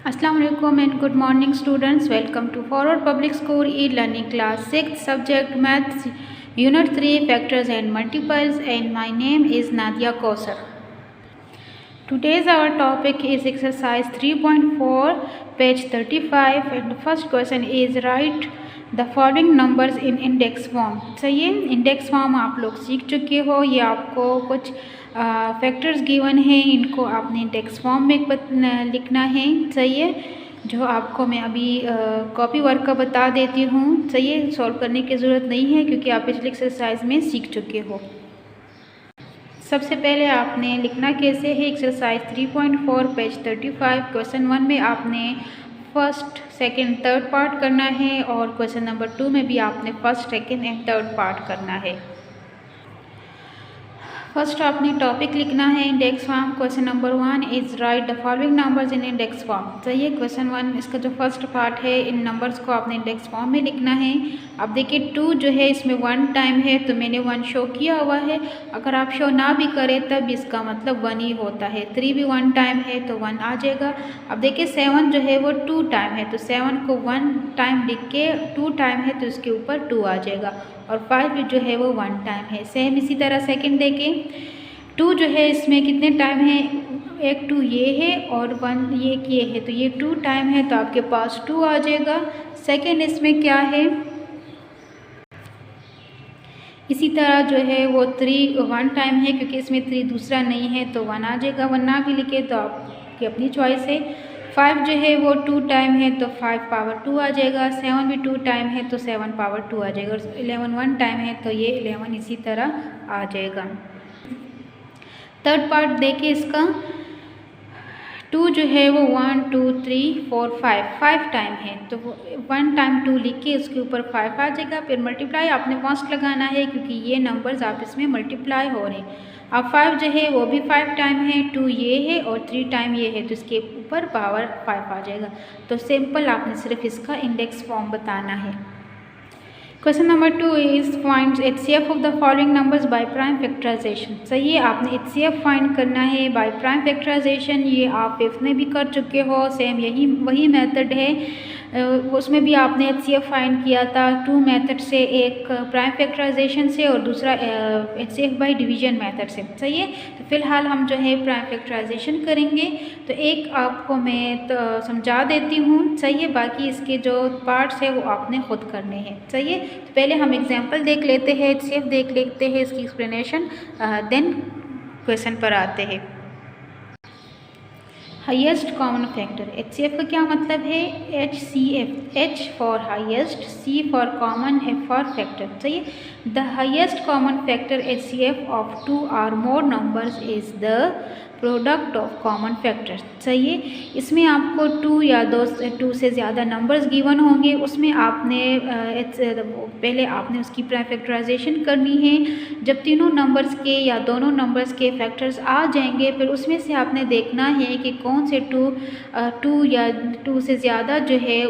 Assalamu alaikum and good morning students. Welcome to Forward Public School e-learning class 6 subject maths unit 3 factors and multiples, and my name is Nadia Kausar. Today's our topic is exercise 3.4 page 35 and the first question is write the following numbers in index form. सही है, index form आप लोग सीख चुके हो। ये आपको कुछ फैक्टर्स गिवन है, इनको आपने इंडेक्स फॉर्म में लिखना है। सही है, जो आपको मैं अभी कॉपी वर्क का बता देती हूँ। सही है, सॉल्व करने की ज़रूरत नहीं है क्योंकि आप पिछले एक्सरसाइज में सीख चुके हो। सबसे पहले आपने लिखना कैसे है, एक्सरसाइज 3.4 पेज 35 क्वेश्चन 1 में आपने फर्स्ट सेकंड थर्ड पार्ट करना है और क्वेश्चन नंबर 2 में भी आपने first second and third part करना है। फर्स्ट आपने टॉपिक लिखना है index form. Question number 1 is right the following numbers in index form. सही है, क्वेश्चन 1 इसका जो फर्स्ट पार्ट है, इन नंबर्स को आपने इंडेक्स फॉर्म में लिखना है। अब देखिए 2 जो है इसमें 1 टाइम है तो मैंने 1 शो किया हुआ है। अगर आप शो ना भी करें तब इसका मतलब 1 ही होता है। 3 भी 1 टाइम है तो 1 आ जाएगा। अब देखिए 7 जो है वो 2 टाइम है तो 7 को 1 टाइम लिख के 2 टाइम है तो इसके ऊपर 2 आ जाएगा। और 5 जो है वो 1 टाइम है। सेम इसी तरह सेकंड देखें, 2 जो है इसमें कितने टाइम है, एक 2 ये है और 1 ये है तो ये 2 टाइम है तो आपके पास 2 आ जाएगा। सेकंड इसमें क्या है, इसी तरह जो है वो 3 1 टाइम है क्योंकि इसमें 3 दूसरा नहीं है तो 1 आ जाएगा। 1 ना भी लिखे तो आपकी अपनी चॉइस है। 5 जो है वो 2 टाइम है तो 5 पावर 2 आ जाएगा। 7 भी 2 टाइम है तो 7 पावर 2 आ जाएगा। और 11 1 टाइम है तो ये 11 इसी तरह आ जाएगा। थर्ड पार्ट देखिए इसका, 2 जो है वो 1 2 3 4 5 टाइम है तो 1 टाइम 2 लिख के उसके ऊपर 5 आ जाएगा। फिर मल्टीप्लाई आपने मस्ट लगाना है क्योंकि ये नंबर्स आप इसमें मल्टीप्लाई हो रहे हैं। अब 5 जो है वो भी 5 टाइम है, 2 ये है और 3 टाइम ये है तो इसके ऊपर पावर 5 आ जाएगा। तो सिंपल आपने सिर्फ इसका इंडेक्स फॉर्म बताना है। Question number 2 is find HCF of the following numbers by prime factorisation. सही है, आपने HCF फाइंड करना है बाय प्राइम फैक्टराइजेशन। ये आप फिफ्थ में भी कर चुके हो, सेम यही वही मेथड है। उसमें भी आपने HCF फाइंड किया था 2 मेथड से, एक प्राइम फैक्टराइजेशन से और दूसरा HCF बाय डिवीजन मेथड से। सही है, तो फिलहाल हम जो है प्राइम फैक्टराइजेशन करेंगे। तो एक आपको मैं तो समझा देती हूँ। सही है, बाकी इसके जो पार्ट्स है वो आपने खुद करने हैं। सही है, तो पहले हम एग्जांपल देख लेते हैं, HCF देख लेते हैं, इसकी एक्सप्लेनेशन, देन क्वेश्चन पर आते हैं। हाईएस्ट कॉमन फैक्टर, HCF का क्या मतलब है, HCF, H for highest, C for common, F for factor. सही है, the highest common factor HCF of 2 और मोर numbers is the product of common factor. सही है, इसमें आपको 2 या 2 से ज़्यादा नंबर्स गिवन होंगे, उसमें आपने पहले आपने उसकी प्राइम फैक्टराइजेशन करनी है। जब तीनों नंबर्स के या दोनों नंबर्स के फैक्टर्स आ जाएंगे फिर उसमें से आपने देखना है कि कौन से 2 या 2 से ज़्यादा जो है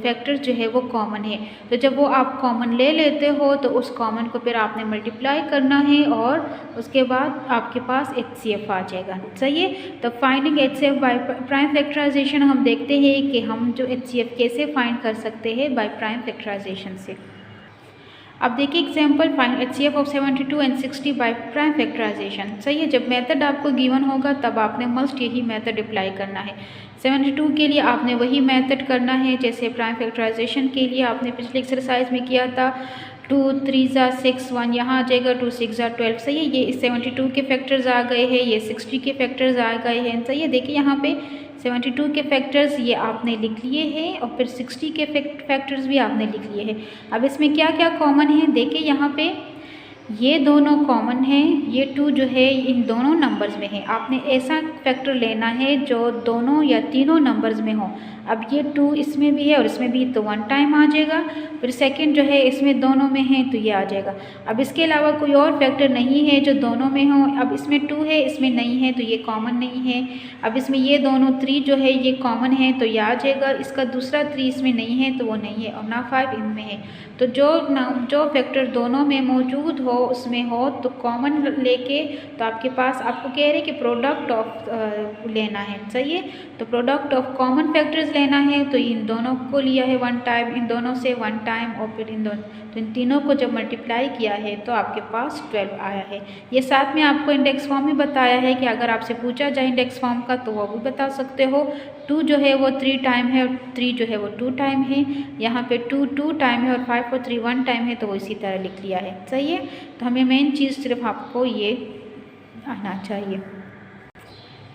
फैक्टर्स जो है वो कॉमन है। तो जब वो आप कॉमन ले लेते हो तो उस कॉमन को फिर आपने मल्टीप्लाई करना है और उसके बाद आपके पास HCF आ जाएगा। सही है, तो finding HCF by prime factorisation हम देखते हैं कि हम जो HCF कैसे फाइंड कर सकते हैं बाय प्राइम फैक्टराइजेशन से। अब देखिए example, find HCF of 72 and 60 by prime factorisation. सही है, जब मेथड आपको गिवन होगा तब आपने मस्ट यही मेथड अप्लाई करना है। 72 के लिए आपने वही मेथड करना है जैसे प्राइम फैक्टराइजेशन के लिए आपने पिछले एक्सरसाइज में किया था। 2 3 6 1 यहाँ आ जाएगा, 2 6 12। सही है, ये 72 के फैक्टर्स आ गए हैं, ये 60 के फैक्टर्स आ गए हैं। सही है, देखिए यहाँ पे 72 के फैक्टर्स ये आपने लिख लिए हैं और फिर 60 के फैक्टर्स भी आपने लिख लिए हैं। अब इसमें क्या क्या कॉमन है, देखिए यहाँ पे ये दोनों कॉमन है, ये 2 जो है इन दोनों नंबर्स में है। आपने ऐसा फैक्टर लेना है जो दोनों या तीनों नंबर्स में हो। अब ये 2 इसमें भी है और इसमें भी तो 1 टाइम आ जाएगा। फिर सेकंड जो है इसमें दोनों में है तो ये आ जाएगा। अब इसके अलावा कोई और फैक्टर नहीं है जो दोनों में हो। अब इसमें 2 है, इसमें नहीं है तो ये कॉमन नहीं है। अब इसमें ये दोनों 3 जो है ये कॉमन है तो ये आ जाएगा। इसका दूसरा 3 इसमें नहीं है तो वो नहीं है और ना 5 इनमें है। तो जो फैक्टर दोनों में मौजूद हो उसमें हो तो कॉमन लेके तो आपके पास आपको कह रहे हैं कि प्रोडक्ट ऑफ लेना है, सही है। तो प्रोडक्ट ऑफ कॉमन फैक्टर्स लेना है तो इन दोनों को लिया है 1 टाइम, इन दोनों से 1 टाइम और फिर इन दोनों, तो इन तीनों को जब मल्टीप्लाई किया है तो आपके पास 12 आया है। ये साथ में आपको इंडेक्स फॉर्म भी बताया है कि अगर आपसे पूछा जाए इंडेक्स फॉर्म का तो वो भी बता सकते हो। 2 जो है वो 3 टाइम है और 3 जो है वो 2 टाइम है। यहाँ पे 2 टाइम है और 5 और 3 1 टाइम है, तो वो इसी तरह लिख लिया है, सही है। तो हमें मेन चीज़ सिर्फ आपको ये आना चाहिए।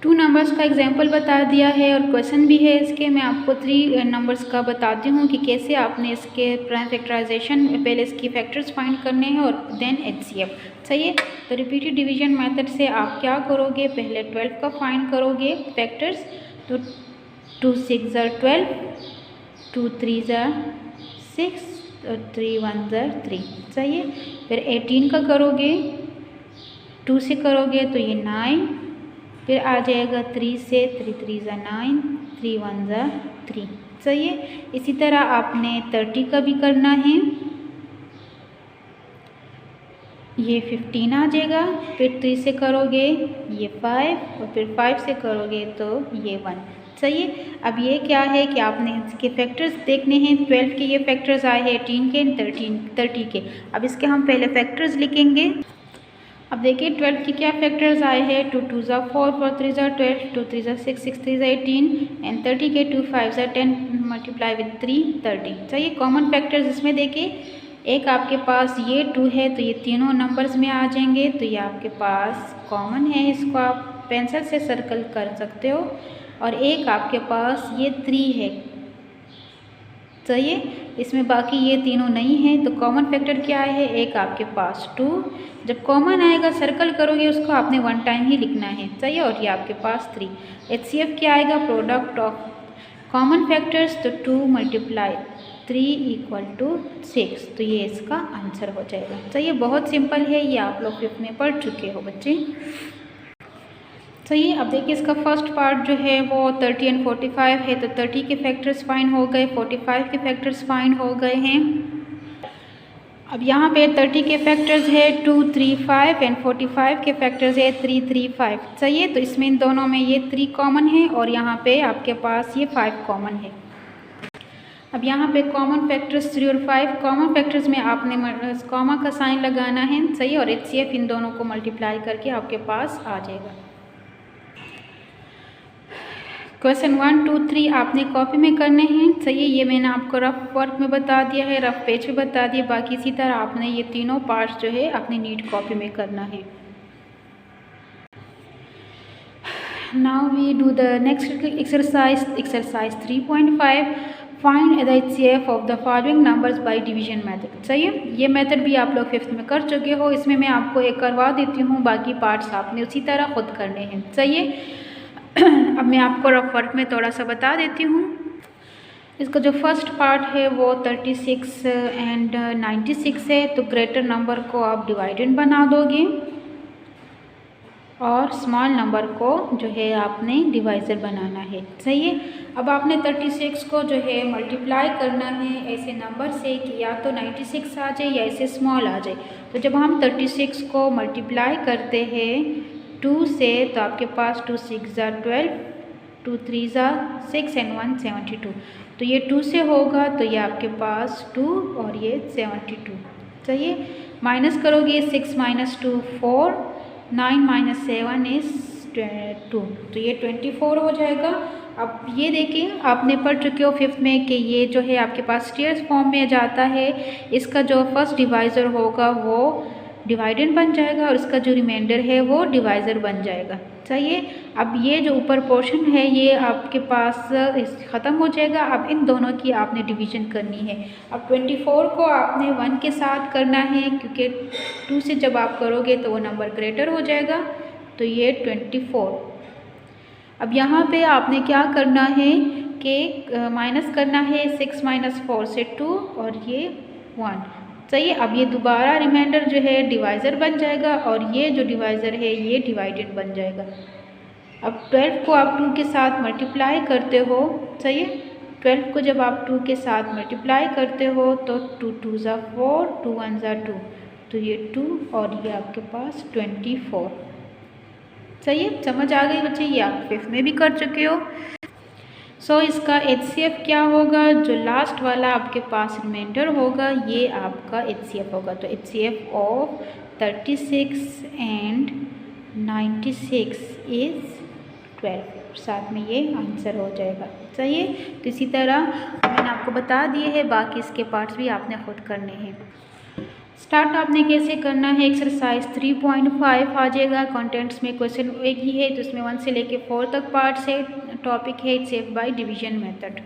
2 नंबर्स का एग्जाम्पल बता दिया है और क्वेश्चन भी है इसके। मैं आपको 3 नंबर्स का बताती हूँ कि कैसे आपने इसके प्राइम फैक्टराइजेशन, पहले इसकी फैक्टर्स फाइंड करने हैं और देन HCF, सही है। तो रिपीटेड डिवीजन मेथड से आप क्या करोगे, पहले 12 का फाइंड करोगे फैक्टर्स। तो 2 6 ज़ा 12, 2 3 ज़ा 6 और 3 1 ज़ा 3, सही है। फिर 18 का करोगे, 2 से करोगे तो ये 9, फिर आ जाएगा 3 से, 3 3 ज़ा 9, 3 1 ज़ा 3, सही है। इसी तरह आपने 30 का भी करना है, ये 15 आ जाएगा। फिर 3 से करोगे ये 5 और फिर 5 से करोगे तो ये 1, सही है। अब ये क्या है कि आपने इसके फैक्टर्स देखने हैं। 12 के ये फैक्टर्स आए हैं, 18 के, 30 के। अब इसके हम पहले फैक्टर्स लिखेंगे। अब देखिए 12 के क्या फैक्टर्स आए हैं, 2 2 ज़ा 4, 4 3 ज़ा 12, 2 3 ज़ा 6, 6 3 ज़ा 18 एंड 30 के 2 5 ज़ा 10 मल्टीप्लाई विद 3 30, सही है। कॉमन फैक्टर्स इसमें देखिए, एक आपके पास ये 2 है तो ये तीनों नंबर्स में आ जाएंगे, तो ये आपके पास कॉमन है, इसको आप पेंसिल से सर्कल कर सकते हो। और एक आपके पास ये 3 है, सही है। इसमें बाकी ये तीनों नहीं है, तो कॉमन फैक्टर क्या है, एक आपके पास 2, जब कॉमन आएगा सर्कल करोगे उसको आपने 1 टाइम ही लिखना है, सही है। और ये आपके पास 3। HCF क्या आएगा, प्रोडक्ट ऑफ कॉमन फैक्टर्स, तो 2 × 3 = 6, तो ये इसका आंसर हो जाएगा, सही है। बहुत सिंपल है, ये आप लोग 5th में पढ़ चुके हो बच्चे, सही है। अब देखिए इसका फर्स्ट पार्ट जो है वो 30 एंड 45 है, तो 30 के फैक्टर्स फाइंड हो गए, 45 के फैक्टर्स फाइंड हो गए हैं। अब यहाँ पे 30 के फैक्टर्स है 2 3 5 एंड 45 के फैक्टर्स है 3 3 5, सही है। तो इसमें इन दोनों में ये 3 कॉमन है और यहाँ पे आपके पास ये 5 कॉमन है। अब यहाँ पे कॉमन फैक्टर्स 3 और 5, कॉमन फैक्टर्स में आपने कॉमा का साइन लगाना है, सही, और HCF इन दोनों को मल्टीप्लाई करके आपके पास आ जाएगा। क्वेश्चन 1 2 3 आपने कॉपी में करने हैं, सही है। ये मैंने आपको रफ वर्क में बता दिया है, रफ पेज पे बता दिया, बाकी इसी तरह आपने ये तीनों पार्ट्स जो है अपनी नीट कॉपी में करना है। Now we do the next exercise 3.5, find the HCF of the following numbers by division method, सही है। ये मेथड भी आप लोग 5th में कर चुके हो, इसमें मैं आपको एक करवा देती हूँ, बाकी पार्ट्स आपने उसी तरह खुद करने हैं, सही है। अब मैं आपको रफ वर्क में थोड़ा सा बता देती हूँ। इसका जो फर्स्ट पार्ट है वो 36 एंड 96 है, तो ग्रेटर नंबर को आप डिवाइडेंड बना दोगे और स्मॉल नंबर को जो है आपने डिवाइज़र बनाना है, सही है। अब आपने 36 को जो है मल्टीप्लाई करना है ऐसे नंबर से कि या तो 96 आ जाए या ऐसे स्मॉल आ जाए। तो जब हम 36 को मल्टीप्लाई करते हैं 2 से, तो आपके पास 2 6 ज़ा 12, 2 3 ज़ा 6 एंड 1 72, तो ये 2 से होगा तो ये आपके पास 2 और ये 72, सही है। माइनस करोगे 6 - 2 4, 9 - 7 इज़ 2, तो ये 24 हो जाएगा। अब ये देखिए आपने पढ़ चुके हो 5th में कि ये जो है आपके पास स्टेयर्स फॉर्म में जाता है, इसका जो फर्स्ट डिवाइज़र होगा वो डिवाइडेंड बन जाएगा और इसका जो रिमाइंडर है वो डिवाइज़र बन जाएगा, सही है। अब ये जो ऊपर पोर्शन है ये आपके पास ख़त्म हो जाएगा। अब इन दोनों की आपने डिवीज़न करनी है। अब 24 को आपने 1 के साथ करना है, क्योंकि 2 से जब आप करोगे तो वो नंबर ग्रेटर हो जाएगा, तो ये 24। अब यहाँ पे आपने क्या करना है कि माइनस करना है 6 - 4 से 2 और ये 1, सही है। अब ये दोबारा रिमाइंडर जो है डिवाइज़र बन जाएगा और ये जो डिवाइज़र है ये डिवाइडेड बन जाएगा। अब 12 को आप 2 के साथ मल्टीप्लाई करते हो, सही है। 12 को जब आप 2 के साथ मल्टीप्लाई करते हो तो 2 2 ज़ा 4, 2 1 ज़ा 2, तो ये 2 और ये आपके पास 24। सही है, समझ आ गई बच्चे, ये आप 5th में भी कर चुके हो। सो इसका HCF क्या होगा, जो लास्ट वाला आपके पास रिमाइंडर होगा ये आपका HCF होगा। तो HCF ऑफ 36 एंड 96 इज़ 12, साथ में ये आंसर हो जाएगा। सही है, तो इसी तरह मैंने आपको बता दिए हैं, बाकी इसके पार्ट्स भी आपने खुद करने हैं। स्टार्ट आपने कैसे करना है, एक्सरसाइज 3.5 आ जाएगा। कंटेंट्स में क्वेश्चन एक ही है, तो इसमें 1 से लेके 4 तक पार्ट्स है। टॉपिक है HCF by division method.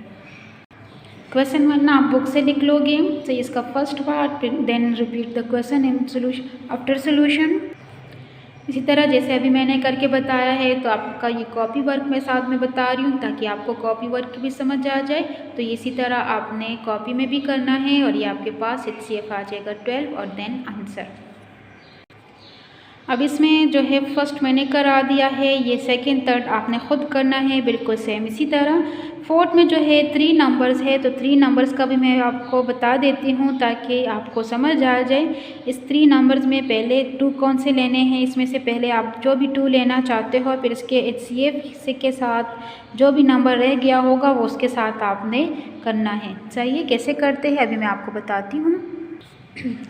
Question 1 आप बुक से लिख लोगे, तो इसका first part, then repeat the question in solution after solution. इसी तरह जैसे अभी मैंने करके बताया है, तो आपका ये कॉपी वर्क मैं साथ में बता रही हूँ ताकि आपको कॉपी वर्क भी समझ आ जाए। तो इसी तरह आपने कॉपी में भी करना है और ये आपके पास HCF आ जाएगा 12 और देन आंसर। अब इसमें जो है फर्स्ट मैंने करा दिया है, ये सेकंड थर्ड आपने खुद करना है बिल्कुल सेम। इसी तरह फोर्थ में जो है 3 नंबर्स है, तो 3 नंबर्स का भी मैं आपको बता देती हूँ ताकि आपको समझ आ जाए। इस 3 नंबर्स में पहले 2 कौन से लेने हैं, इसमें से पहले आप जो भी 2 लेना चाहते हो, फिर इसके HCF से के साथ जो भी नंबर रह गया होगा वो उसके साथ आपने करना है। चाहिए कैसे करते हैं अभी मैं आपको बताती हूँ।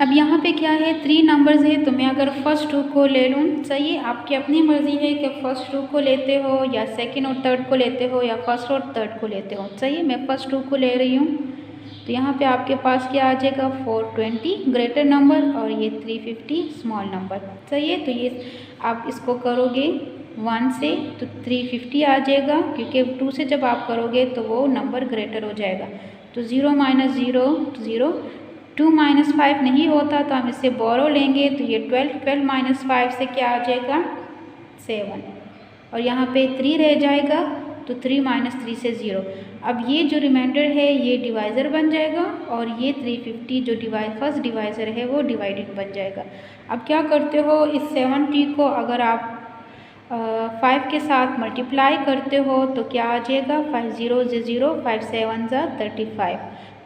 अब यहाँ पे क्या है, 3 नंबर्स है, तो मैं अगर फर्स्ट 2 को ले लूँ, सही है, आपकी अपनी मर्ज़ी है कि फर्स्ट 2 को लेते हो या सेकंड और थर्ड को लेते हो या फर्स्ट और थर्ड को लेते हो। सही है, मैं फर्स्ट 2 को ले रही हूँ। तो यहाँ पे आपके पास क्या आ जाएगा, 420 ग्रेटर नंबर और ये 350 स्मॉल नंबर। सही है, तो ये आप इसको करोगे 1 से तो 350 आ जाएगा, क्योंकि 2 से जब आप करोगे तो वो नंबर ग्रेटर हो जाएगा। तो 0 - 0 0, 2 - 5 नहीं होता तो हम इससे बोरो लेंगे, तो ये 12 - 5 से क्या आ जाएगा 7, और यहाँ पे 3 रह जाएगा, तो 3 - 3 से 0। अब ये जो रिमाइंडर है ये डिवाइज़र बन जाएगा और ये 350 जो फर्स्ट डिवाइज़र है वो डिवाइडेड बन जाएगा। अब क्या करते हो, इस 70 को अगर आप 5 के साथ मल्टीप्लाई करते हो तो क्या आ जाएगा, 5 0 0, 5 7 35।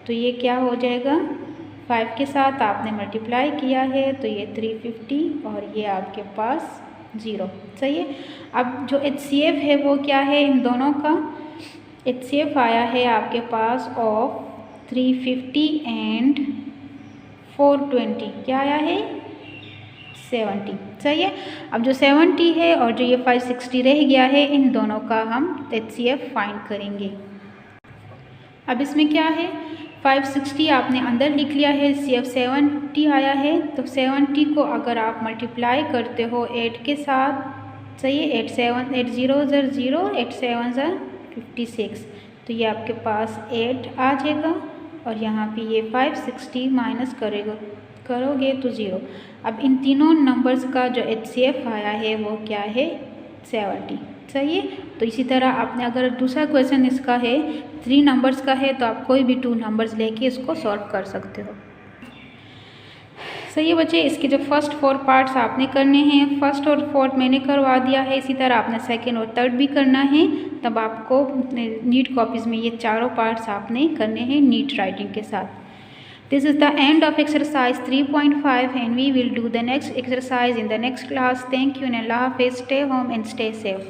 तो ये क्या हो जाएगा, 5 के साथ आपने मल्टीप्लाई किया है तो ये 350 और ये आपके पास 0। सही है, अब जो HCF है वो क्या है, इन दोनों का HCF आया है आपके पास ऑफ 350 एंड 420, क्या आया है 70। सही है, अब जो 70 है और जो ये 560 रह गया है, इन दोनों का हम HCF फाइंड करेंगे। अब इसमें क्या है, 560 आपने अंदर लिख लिया है, HCF 70 आया है, तो 70 को अगर आप मल्टीप्लाई करते हो 8 के साथ, सही है, 8 0 0, 8 7 56, तो ये आपके पास 8 आ जाएगा और यहाँ पे ये 560 माइनस करोगे तो 0। अब इन तीनों नंबर्स का जो HCF आया है वो क्या है 70। सही है, तो इसी तरह आपने अगर दूसरा क्वेश्चन इसका है 3 नंबर्स का है, तो आप कोई भी 2 नंबर्स लेके इसको सॉल्व कर सकते हो। सही है बच्चे, इसके जो फर्स्ट 4 पार्ट्स आपने करने हैं, फर्स्ट और फोर्थ मैंने करवा दिया है, इसी तरह आपने सेकंड और थर्ड भी करना है। तब आपको नीट कॉपीज़ में ये चारों पार्ट्स आपने करने हैं नीट राइटिंग के साथ। This is the end of exercise 3.5 and we will do the next exercise in the next class. Thank you and Allah Hafiz. Stay home and stay safe.